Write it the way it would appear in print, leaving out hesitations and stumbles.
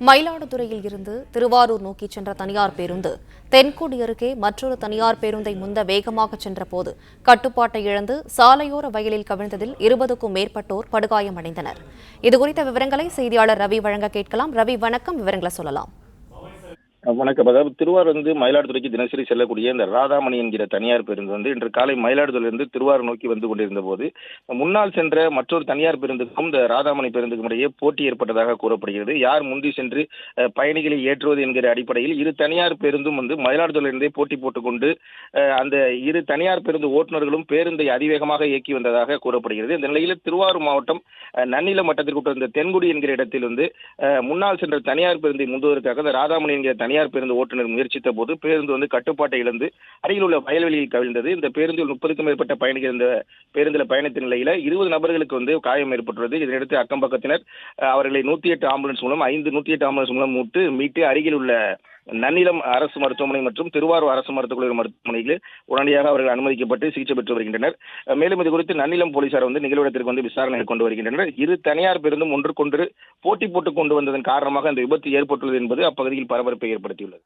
மயிலாடுதுறையில் இருந்து திருவாரூர் நோக்கி சென்ற தனியார் பேருந்து தென்குடி அருகே மற்றொரு தனியார் பேருந்தை முந்த வேகமாக சென்றபோது கட்டுப்பாட்டை இழந்து சாலையோர வயலில் கவிழ்ந்ததில் 20க்கும் மேற்பட்டோர் படுகாயமடைந்தனர். இதுகுறித்த விவரங்களை செய்தியாளர் ரவி வழங்க கேட்கலாம். ரவி, வணக்கம். விவரங்களை சொல்லலாம். வணக்கம். அதாவது திருவாரூர் மயிலாடுதுறைக்கு தினசரி செல்லக்கூடிய இந்த ராதாமணி என்கிற தனியார் பேருந்து இன்று காலை மயிலாடுதுறையிலிருந்து திருவாரூர் நோக்கி வந்து கொண்டிருந்த போது முன்னால் சென்ற மற்றொரு தனியார் பேருந்துக்கும் இந்த ராதாமணி பேருந்துக்கும் இடையே போட்டி ஏற்பட்டதாக கூறப்படுகிறது. யார் முந்தி சென்று பயணிகளை ஏற்றுவது என்கிற அடிப்படையில் இரு தனியார் பேருந்தும் மயிலாடுதுறையிலிருந்தே போட்டி போட்டுக்கொண்டு அந்த இரு தனியார் பேருந்து ஓட்டுநர்களும் பேருந்தை அதிவேகமாக இயக்கி வந்ததாக கூறப்படுகிறது. இந்த நிலையில் திருவாரூர் மாவட்டம் நன்னிலம் வட்டத்திற்கு தென்குடி என்கிற இடத்தில் முன்னால் சென்ற தனியார் பேருந்தை முந்துவதற்காக இந்த ராதாமணி என்கிற தனியார் பேருந்து ஓட்டுநர் முயற்சித்த போது பேருந்து கட்டுப்பாட்டை இழந்து அருகில் உள்ள வயல்வெளியில் கவிழ்ந்தது. இந்த பேருந்தில் 30க்கும் மேற்பட்ட பயணிகள் இந்த பேருந்தில் பயணித்த நிலையில 20 நபர்களுக்கு காயம் ஏற்பட்டுள்ளது. இதனையடுத்து அக்கம் பக்கத்தினர் அவர்களை 108 ஆம்புலன்ஸ் மூலம் 108 ஆம்புலன்ஸ் மூலம் மீட்டு அருகில் உள்ள நன்னிலம் அரசு மருத்துவமனை மற்றும் திருவாரூர் அரசு மருத்துவக் கல்லூரி மருத்துவமனைகளில் உடனடியாக அவர்கள் அனுமதிக்கப்பட்டு சிகிச்சை பெற்று வருகின்றனர். மேலும் இது குறித்து நன்னிலம் போலீசார் நிகழ்விடத்திற்கு விசாரணை கொண்டு வருகின்றனர். இரு தனியார் பேருந்தும் ஒன்றுக்கொன்று போட்டி போட்டுக் கொண்டு வந்ததன் காரணமாக இந்த விபத்து ஏற்பட்டுள்ளது என்பது அப்பகுதியில் பரபரப்பை ஏற்படுத்தியுள்ளது.